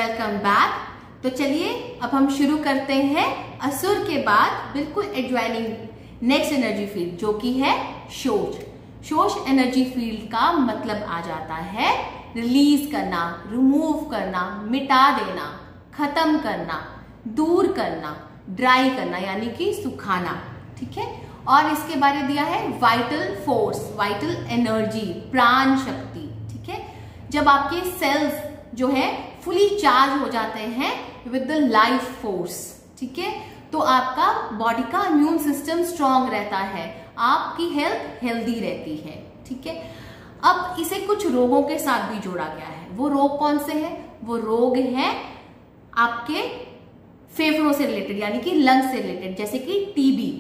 Welcome back. तो चलिए अब हम शुरू करते हैं असुर के बाद बिल्कुल एडजॉइनिंग नेक्स्ट एनर्जी फील्ड जो कि है शोष। शोष एनर्जी फील्ड का मतलब आ जाता है रिलीज करना, रिमूव करना, मिटा देना, खत्म करना, दूर करना, ड्राई करना यानी कि सुखाना। ठीक है, और इसके बारे दिया है वाइटल फोर्स, वाइटल एनर्जी, प्राण शक्ति। ठीक है, जब आपके सेल्स जो है फुली चार्ज हो जाते हैं विद द लाइफ फोर्स, ठीक है, तो आपका बॉडी का इम्यून सिस्टम स्ट्रांग रहता है, आपकी हेल्थ हेल्दी रहती है। ठीक है, अब इसे कुछ रोगों के साथ भी जोड़ा गया है। वो रोग कौन से हैं? वो रोग हैं आपके फेफड़ों से रिलेटेड यानी कि लंग्स से रिलेटेड, जैसे कि टीबी।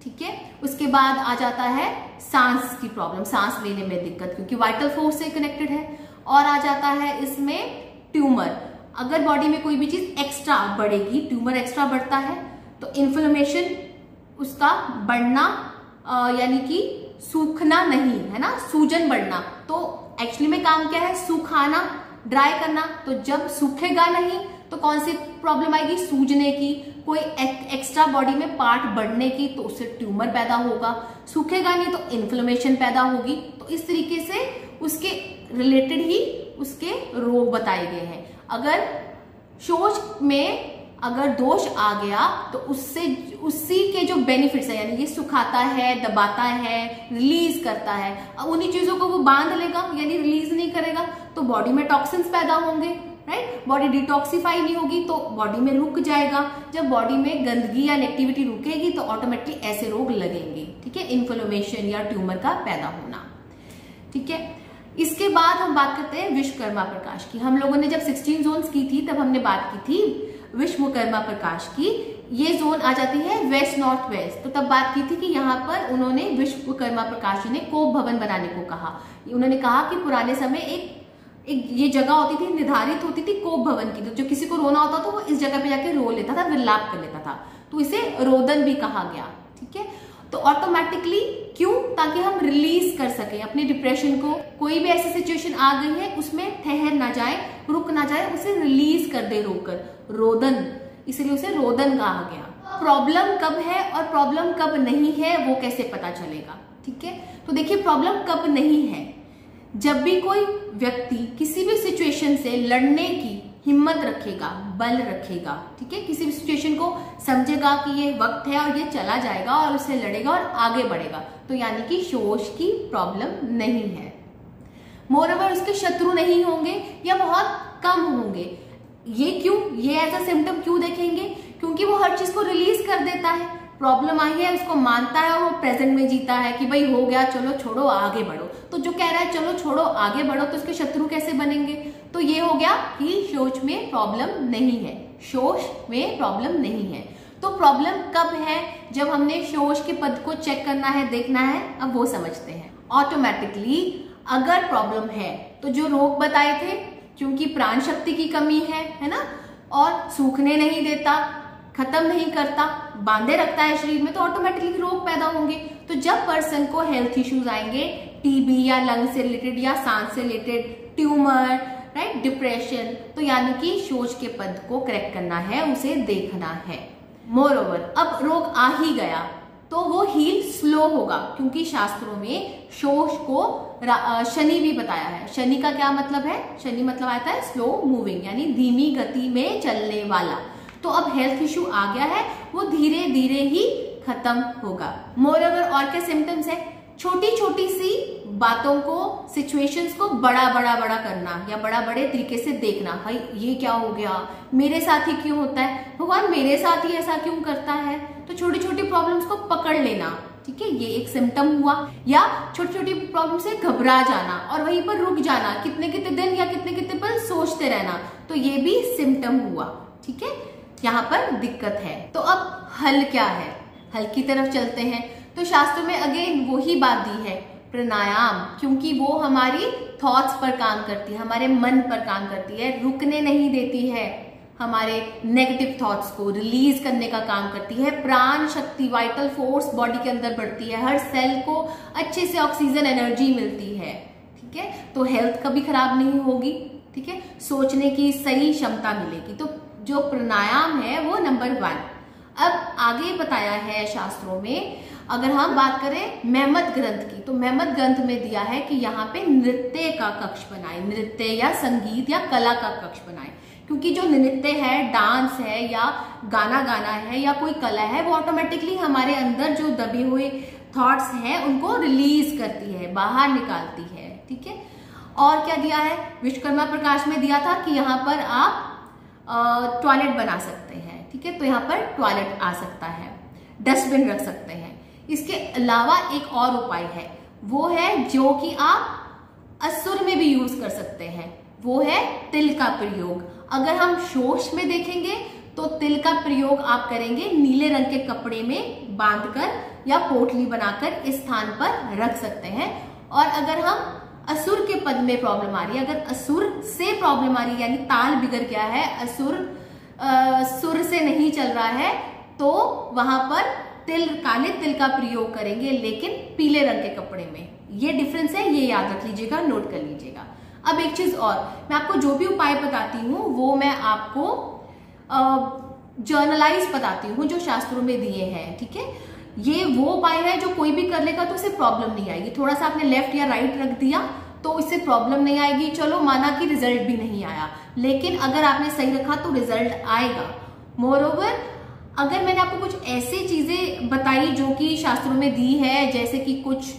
ठीक है, उसके बाद आ जाता है सांस की प्रॉब्लम, सांस लेने में दिक्कत, क्योंकि वाइटल फोर्स से कनेक्टेड है। और आ जाता है इसमें ट्यूमर, अगर बॉडी में कोई भी चीज एक्स्ट्रा बढ़ेगी, ट्यूमर एक्स्ट्रा बढ़ता है तो इन्फ्लेमेशन उसका बढ़ना, यानी कि सूखना नहीं है ना, सूजन बढ़ना। तो एक्चुअली में काम क्या है? सुखाना, ड्राई करना। तो जब सूखेगा नहीं तो कौन सी प्रॉब्लम आएगी? सूजने की, कोई एक्स्ट्रा बॉडी में पार्ट बढ़ने की, तो उससे ट्यूमर पैदा होगा। सूखेगा नहीं तो इन्फ्लेमेशन पैदा होगी। तो इस तरीके से उसके रिलेटेड ही उसके रोग बताए गए हैं। अगर शोष में अगर दोष आ गया तो उससे उसी के जो बेनिफिट्स है, यानी ये सुखाता है, दबाता है, रिलीज करता है, अब उन्हीं चीजों को वो बांध लेगा यानी रिलीज नहीं करेगा तो बॉडी में टॉक्सिन्स पैदा होंगे, राइट। बॉडी डिटॉक्सिफाई नहीं होगी तो बॉडी में रुक जाएगा। जब बॉडी में गंदगी या नेगेटिविटी रुकेगी तो ऑटोमेटिकली ऐसे रोग लगेंगे। ठीक है, इन्फ्लेमेशन या ट्यूमर का पैदा होना। ठीक है, इसके बाद हम बात करते हैं विश्वकर्मा प्रकाश की। हम लोगों ने जब 16 जोन्स की थी तब हमने बात की थी विश्वकर्मा प्रकाश की। ये जोन आ जाती है वेस्ट नॉर्थ वेस्ट। तो तब बात की थी कि यहाँ पर उन्होंने विश्वकर्मा प्रकाश जी ने कोप भवन बनाने को कहा। उन्होंने कहा कि पुराने समय एक ये जगह होती थी, निर्धारित होती थी कोप भवन की, तो जो किसी को रोना होता था वो इस जगह पे जाके रो लेता था, विलाप कर लेता था, तो इसे रोदन भी कहा गया। ठीक है, तो ऑटोमेटिकली क्यों? ताकि हम रिलीज कर सके अपने डिप्रेशन को। कोई भी ऐसी सिचुएशन आ गई है उसमें ठहर ना जाए, रुक ना जाए, उसे रिलीज कर दे रोककर, रोदन, इसलिए उसे रोदन कहा गया। प्रॉब्लम कब है और प्रॉब्लम कब नहीं है वो कैसे पता चलेगा? ठीक है, तो देखिए प्रॉब्लम कब नहीं है, जब भी कोई व्यक्ति किसी भी सिचुएशन से लड़ने की हिम्मत रखेगा, बल रखेगा, ठीक है, किसी भी सिचुएशन को समझेगा कि ये वक्त है और ये चला जाएगा और उससे लड़ेगा और आगे बढ़ेगा, तो यानी कि शोष की प्रॉब्लम नहीं है। मोरओवर उसके शत्रु नहीं होंगे या बहुत कम होंगे। ये क्यों? ये एज अ सिम्टम क्यों देखेंगे? क्योंकि वो हर चीज को रिलीज कर देता है। प्रॉब्लम आई है उसको मानता है और वो प्रेजेंट में जीता है कि भाई हो गया, चलो छोड़ो आगे बढ़ो। तो जो कह रहा है चलो छोड़ो आगे बढ़ो, तो उसके शत्रु कैसे बनेंगे? तो ये हो गया कि शोष में प्रॉब्लम नहीं है, शोष में प्रॉब्लम नहीं है। तो प्रॉब्लम कब है? जब हमने शोष के पद को चेक करना है, देखना है। अब वो समझते हैं। ऑटोमेटिकली अगर प्रॉब्लम है तो जो रोग बताए थे, क्योंकि प्राण शक्ति की कमी है ना, और सूखने नहीं देता, खत्म नहीं करता, बांधे रखता है शरीर में, तो ऑटोमेटिकली रोग पैदा होंगे। तो जब पर्सन को हेल्थ इश्यूज आएंगे, टीबी या लंग से रिलेटेड या सांस से रिलेटेड, ट्यूमर, राइट, डिप्रेशन, तो यानी कि शोष के पद को करेक्ट करना है, उसे देखना है। मोरओवर अब रोग आ ही गया तो वो हील स्लो होगा, क्योंकि शास्त्रों में शोष को शनि भी बताया है। शनि का क्या मतलब है? शनि मतलब आता है स्लो मूविंग, यानी धीमी गति में चलने वाला। तो अब हेल्थ इश्यू आ गया है, वो धीरे धीरे ही खत्म होगा। मोरओवर और क्या सिम्टम्स है? छोटी छोटी सी बातों को, सिचुएशंस को बड़ा करना या बड़े तरीके से देखना। भाई ये क्या हो गया, मेरे साथ ही क्यों होता है, भगवान मेरे साथ ही ऐसा क्यों करता है? तो छोटी छोटी प्रॉब्लम्स को पकड़ लेना, ठीक है, ये एक सिम्टम हुआ। या छोटी छोटी प्रॉब्लम से घबरा जाना और वहीं पर रुक जाना, कितने दिन या कितने पल सोचते रहना, तो ये भी सिम्टम हुआ। ठीक है, यहाँ पर दिक्कत है। तो अब हल क्या है? हल की तरफ चलते हैं। तो शास्त्र में अगेन वही बात दी है, प्राणायाम, क्योंकि वो हमारी थॉट्स पर काम करती है, हमारे मन पर काम करती है, रुकने नहीं देती है, हमारे नेगेटिव थॉट्स को रिलीज करने का काम करती है। प्राण शक्ति, वाइटल फोर्स बॉडी के अंदर बढ़ती है, हर सेल को अच्छे से ऑक्सीजन एनर्जी मिलती है। ठीक है, तो हेल्थ कभी खराब नहीं होगी। ठीक है, सोचने की सही क्षमता मिलेगी। तो जो प्राणायाम है वो नंबर 1। अब आगे बताया है शास्त्रों में, अगर हम बात करें मेहमत ग्रंथ की, तो मेहमत ग्रंथ में दिया है कि यहाँ पे नृत्य का कक्ष बनाए, नृत्य या संगीत या कला का कक्ष बनाए, क्योंकि जो नृत्य है, डांस है या गाना गाना है या कोई कला है, वो ऑटोमेटिकली हमारे अंदर जो दबे हुए थॉट्स हैं उनको रिलीज करती है, बाहर निकालती है। ठीक है, और क्या दिया है, विश्वकर्मा प्रकाश में दिया था कि यहाँ पर आप टॉयलेट बना सकते हैं। ठीक है, तो यहाँ पर टॉयलेट आ सकता है, डस्टबिन रख सकते हैं। इसके अलावा एक और उपाय है, वो है जो कि आप असुर में भी यूज कर सकते हैं, वो है तिल का प्रयोग। अगर हम शोष में देखेंगे तो तिल का प्रयोग आप करेंगे नीले रंग के कपड़े में बांधकर या पोटली बनाकर इस स्थान पर रख सकते हैं। और अगर हम असुर के पद में प्रॉब्लम आ रही है, अगर असुर से प्रॉब्लम आ रही है, यानी ताल बिगड़ गया है, असुर सुर से नहीं चल रहा है, तो वहां पर काले तिल का प्रयोग करेंगे, लेकिन पीले रंग के कपड़े में। ये डिफरेंस है, ये याद रख लीजिएगा, नोट कर लीजिएगा। अब एक चीज और, मैं आपको जो भी उपाय बताती हूँ वो मैं आपको जर्नलाइज बताती हूँ जो शास्त्रों में दिए हैं। ठीक है, ये वो उपाय है जो कोई भी कर लेगा तो उसे प्रॉब्लम नहीं आएगी। थोड़ा सा आपने लेफ्ट या राइट रख दिया तो इससे प्रॉब्लम नहीं आएगी, चलो माना कि रिजल्ट भी नहीं आया, लेकिन अगर आपने सही रखा तो रिजल्ट आएगा। मोरओवर, अगर मैंने आपको कुछ ऐसी चीजें बताई जो कि शास्त्रों में दी है, जैसे कि कुछ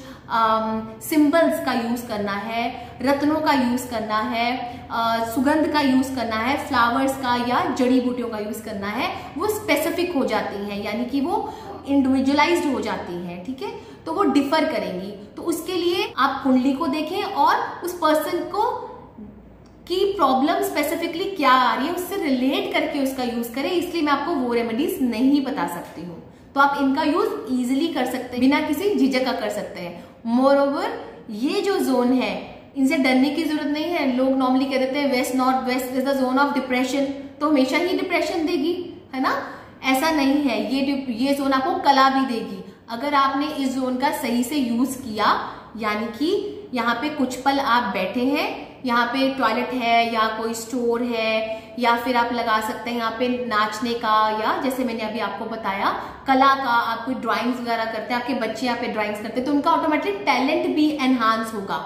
सिंबल्स का यूज करना है, रत्नों का यूज करना है, सुगंध का यूज करना है, फ्लावर्स का या जड़ी बूटियों का यूज करना है, वो स्पेसिफिक हो जाती हैं, यानी कि वो इंडिविजुअलाइज्ड हो जाती हैं। ठीक है, तो वो डिफर करेंगी। तो उसके लिए आप कुंडली को देखें और उस पर्सन को की प्रॉब्लम स्पेसिफिकली क्या आ रही है उससे रिलेट करके उसका यूज करें। इसलिए मैं आपको वो रेमेडीज नहीं बता सकती हूँ, तो आप इनका यूज इजीली कर सकते हैं, बिना किसी झिझक का कर सकते हैं। मोरओवर, ये जो जोन है इनसे डरने की जरूरत नहीं है। लोग नॉर्मली कह देते हैं west north west is the zone of depression, तो हमेशा ही डिप्रेशन देगी, है ना? ऐसा नहीं है, ये जोन आपको कला भी देगी अगर आपने इस जोन का सही से यूज किया। यानी कि यहाँ पे कुछ पल आप बैठे हैं, यहाँ पे टॉयलेट है या कोई स्टोर है, या फिर आप लगा सकते हैं यहाँ पे नाचने का, या जैसे मैंने अभी आपको बताया कला का, आप कोई ड्राइंग्स वगैरह करते हैं, आपके बच्चे यहाँ पे ड्राइंग्स करते हैं, तो उनका ऑटोमेटिक टैलेंट भी एनहांस होगा।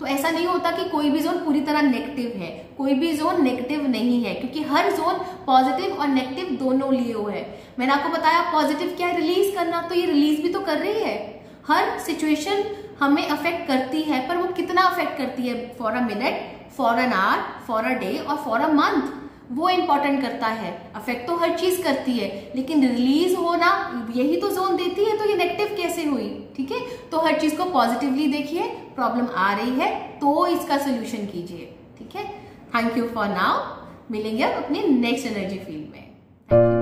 तो ऐसा नहीं होता कि कोई भी जोन पूरी तरह नेगेटिव है, कोई भी जोन नेगेटिव नहीं है, क्योंकि हर जोन पॉजिटिव और नेगेटिव दोनों लिए हुआ है। मैंने आपको बताया पॉजिटिव क्या है, रिलीज करना, तो ये रिलीज भी तो कर रही है। हर सिचुएशन हमें अफेक्ट करती है, पर वो कितना अफेक्ट करती है, for a minute, for an hour, for a day और फॉर अ मंथ, वो इंपॉर्टेंट करता है। अफेक्ट तो हर चीज करती है, लेकिन रिलीज होना यही तो जोन देती है, तो ये नेगेटिव कैसे हुई? ठीक है, तो हर चीज को पॉजिटिवली देखिए, प्रॉब्लम आ रही है तो इसका सोल्यूशन कीजिए। ठीक है, थैंक यू फॉर नाउ, मिलेंगे अब अपने नेक्स्ट एनर्जी फील्ड में। Thank you.